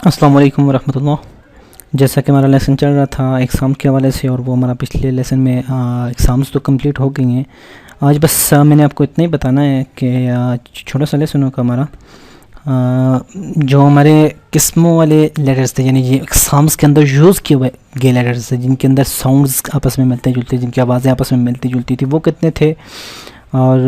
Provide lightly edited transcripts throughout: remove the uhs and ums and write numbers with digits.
السلام علیکم ورحمۃ اللہ۔ جیسا کہ ہمارا لیسن چل رہا تھا ایگزام کے حوالے سے، اور وہ ہمارا پچھلے لیسن میں ایگزامس تو کمپلیٹ ہو گئی ہیں۔ آج بس میں نے آپ کو اتنا ہی بتانا ہے کہ چھوٹا سا لیسن ہوگا ہمارا، جو ہمارے قسموں والے لیٹرز تھے، یعنی یہ ایگزامس کے اندر یوز کیے ہوئے گئے لیٹرز تھے، جن کے اندر ساؤنڈز آپس میں ملتے جلتے، جن کی آوازیں آپس میں ملتی جلتی تھی، وہ کتنے تھے؟ اور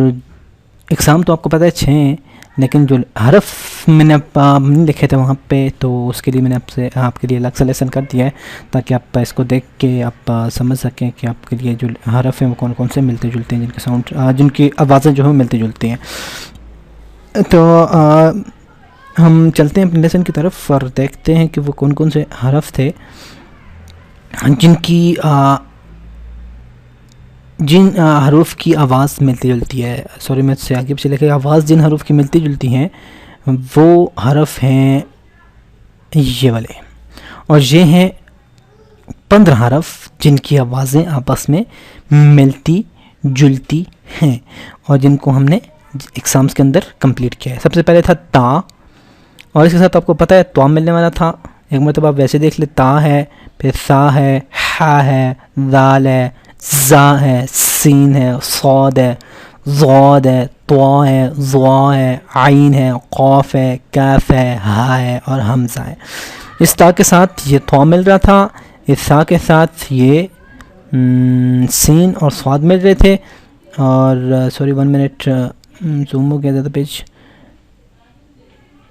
ایگزام تو آپ کو پتہ ہے 6 ہیں، لیکن جو حرف میں نے نہیں لکھے تھے وہاں پہ، تو اس کے لیے میں نے آپ کے لیے الگ سے لیسن کر دیا ہے، تاکہ آپ اس کو دیکھ کے آپ سمجھ سکیں کہ آپ کے لیے جو حرف ہیں وہ کون کون سے ملتے جلتے ہیں، جن کے ساؤنڈ جن کی آوازیں جو ہیں ملتی جلتی ہیں۔ تو ہم چلتے ہیں اپنے لیسن کی طرف اور دیکھتے ہیں کہ وہ کون کون سے حرف تھے جن حروف کی آواز ملتی جلتی ہے، سوری میں سے آگے پیچھے لکھے، آواز جن حروف کی ملتی جلتی ہیں وہ حرف ہیں یہ والے، اور یہ ہیں 15 حرف جن کی آوازیں آپس میں ملتی جلتی ہیں، اور جن کو ہم نے ایگزامس کے اندر کمپلیٹ کیا ہے۔ سب سے پہلے تھا تا، اور اس کے ساتھ آپ کو پتہ ہے تو ملنے والا تھا، ایک مرتبہ آپ ویسے دیکھ لیں، تا ہے، پھر سا ہے، ہا ہے، دال ہے، زا ہے، سین ہے، صاد ہے، ضاد ہے، طوا ہے، ضوا ہے، عین ہے، قاف ہے، کاف ہے، ہا ہے اور حمزہ ہے۔ اس تا کے ساتھ یہ طوا مل رہا تھا، اس سا کے ساتھ یہ سین اور صاد مل رہے تھے، اور سوری 1 منٹ زوم ہو گیا زیادہ پیج،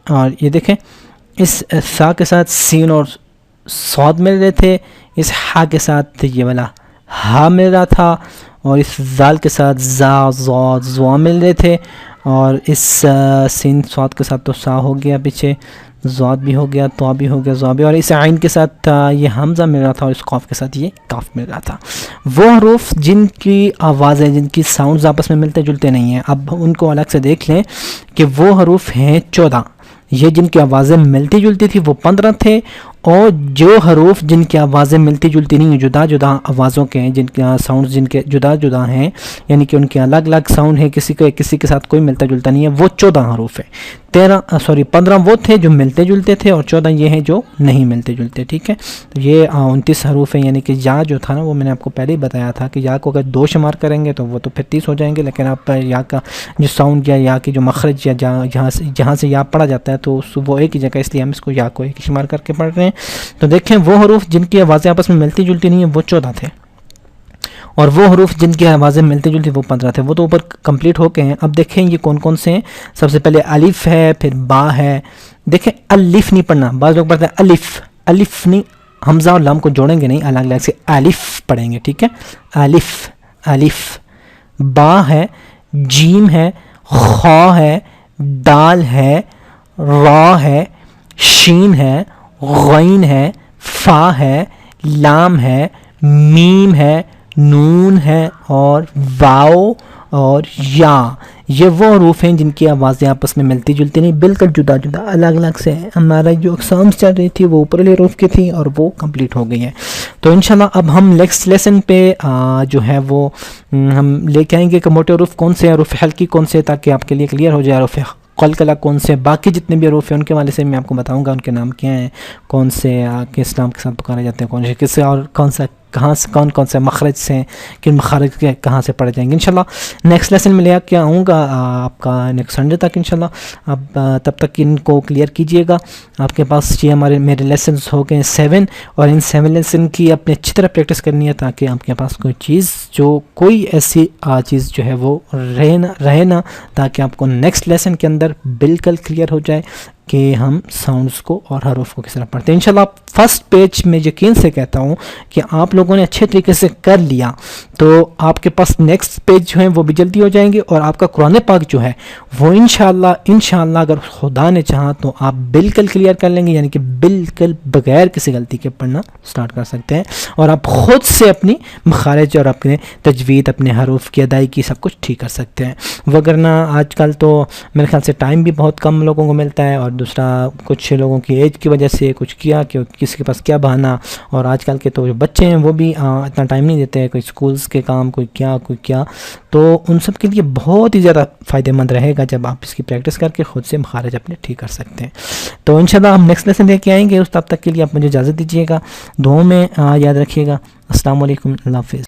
اور یہ دیکھیں اس سا کے ساتھ سین اور صاد مل رہے تھے، اس ہا کے ساتھ یہ والا ہا مل رہا تھا، اور اس زال کے ساتھ زا، ضاد، ضوا مل رہے تھے، اور اس سین صاد کے ساتھ تو سا ہو گیا پیچھے، ضاد بھی ہو گیا، طوا بھی ہو گیا، ضا بھی، اور اس عین کے ساتھ یہ حمزہ مل رہا تھا، اور اس قاف کے ساتھ یہ کاف مل رہا تھا۔ وہ حروف جن کی آوازیں، جن کی ساؤنڈز آپس میں ملتے جلتے نہیں ہیں، اب ان کو الگ سے دیکھ لیں کہ وہ حروف ہیں 14۔ یہ جن کی آوازیں ملتی جلتی تھی وہ 15 تھے، اور جو حروف جن کی آوازیں ملتی جلتی نہیں ہیں، جدا جدا آوازوں کے ہیں، جن کے ساؤنڈ جن کے جدا جدا ہیں، یعنی کہ ان کے الگ الگ ساؤنڈ ہے، کسی کے ساتھ کوئی ملتا جلتا نہیں ہے، وہ 14 حروف ہیں۔ 15 وہ تھے جو ملتے جلتے تھے، اور 14 یہ ہیں جو نہیں ملتے جلتے، ٹھیک ہے۔ تو یہ 29 حروف ہیں، یعنی کہ یا جو تھا نا، وہ میں نے آپ کو پہلے ہی بتایا تھا کہ یا کو اگر 2 شمار کریں گے تو وہ تو پھر 30 ہو جائیں گے، لیکن آپ یا کا جو ساؤنڈ یا کی جو مخرج یا جہاں سے یا پڑھا جاتا ہے تو وہ ایک ہی جگہ، اس لیے ہم اس کو یا کو ایک ہی شمار کر کے پڑھ رہے ہیں۔ تو دیکھیں وہ حروف جن کی آوازیں آپس میں ملتی جلتی نہیں ہیں وہ 14 تھے، اور وہ حروف جن کی آوازیں ملتی جلتی وہ 15 تھے، وہ تو اوپر کمپلیٹ ہو کے ہیں۔ اب دیکھیں یہ کون کون سے ہیں۔ سب سے پہلے الف ہے، پھر با ہے، دیکھیں الف نہیں پڑھنا، بعض لوگ پڑھتے ہیں الف نہیں، حمزہ اور لام کو جوڑیں گے نہیں، الگ الگ سے الف پڑھیں گے، ٹھیک ہے۔ الف، با ہے، جیم ہے، خا ہے، دال ہے، را ہے، شین ہے، غین ہے، فا ہے، لام ہے، میم ہے، نون ہے، اور واو اور یا۔ یہ وہ حروف ہیں جن کی آوازیں آپس میں ملتی جلتی نہیں، بالکل جدا جدا الگ الگ سے ہیں۔ ہمارا جو ایگزامس چل رہی تھی وہ اوپر والے حروف کی تھی، اور وہ کمپلیٹ ہو گئی ہیں۔ تو انشاءاللہ اب ہم نیکسٹ لیسن پہ جو ہے وہ ہم لے کے آئیں گے کہ موٹے حروف کون سے ہیں، حروف حلقی کون سے، تاکہ آپ کے لیے کلیئر ہو جائے حروف قلقلہ کون سے، باقی جتنے بھی حروف ہیں ان کے والے سے میں آپ کو بتاؤں گا ان کے نام کیا ہیں، کون سے کس نام کے ساتھ پکارے جاتے ہیں، کون سے کس سے، اور کون سے مخرج سے، کن مخارج کے کہاں سے پڑھے جائیں گے۔ انشاءاللہ نیکسٹ لیسن میں لے کے آؤں گا آپ کا نیکسٹ سنڈے تک انشاءاللہ۔ اب تب تک ان کو کلیئر کیجئے گا۔ آپ کے پاس یہ میرے لیسنز ہو گئے 7، اور ان 7 لیسن کی اپنے اچھی طرح پریکٹس کرنی ہے، تاکہ آپ کے پاس کوئی ایسی چیز جو ہے وہ رہے نہ، تاکہ آپ کو نیکسٹ لیسن کے اندر بالکل کلیئر ہو جائے کہ ہم ساؤنڈز کو اور حروف کو کس طرح پڑھتے ہیں۔ انشاءاللہ فرسٹ پیج میں یقین سے کہتا ہوں کہ آپ لوگوں نے اچھے طریقے سے کر لیا تو آپ کے پاس نیکسٹ پیج جو ہیں وہ بھی جلدی ہو جائیں گے، اور آپ کا قرآن پاک جو ہے وہ انشاءاللہ اگر خدا نے چاہا تو آپ بالکل کلیئر کر لیں گے، یعنی کہ بالکل بغیر کسی غلطی کے پڑھنا سٹارٹ کر سکتے ہیں، اور آپ خود سے اپنی مخارج اور اپنے تجوید، اپنے حروف کی ادائیگی سب کچھ ٹھیک کر سکتے ہیں۔ وگرنہ آج کل تو میرے خیال سے ٹائم بھی بہت کم لوگوں کو ملتا ہے، اور اور دوسرا کچھ لوگوں کی ایج کی وجہ سے کچھ کیا کہ کسی کے پاس کیا بہانا، اور آج کل کے تو جو بچے ہیں وہ بھی اتنا ٹائم نہیں دیتے، کوئی اسکولس کے کام، کوئی کیا، تو ان سب کے لیے بہت ہی زیادہ فائدہ مند رہے گا جب آپ اس کی پریکٹس کر کے خود سے مخارج اپنے ٹھیک کر سکتے ہیں۔ تو انشاءاللہ ہم نیکسٹ لیسن لے کے آئیں گے، اس تب تک کے لیے آپ مجھے اجازت دیجیے گا، دعاؤں میں یاد رکھیے گا۔ السلام علیکم، اللہ حافظ۔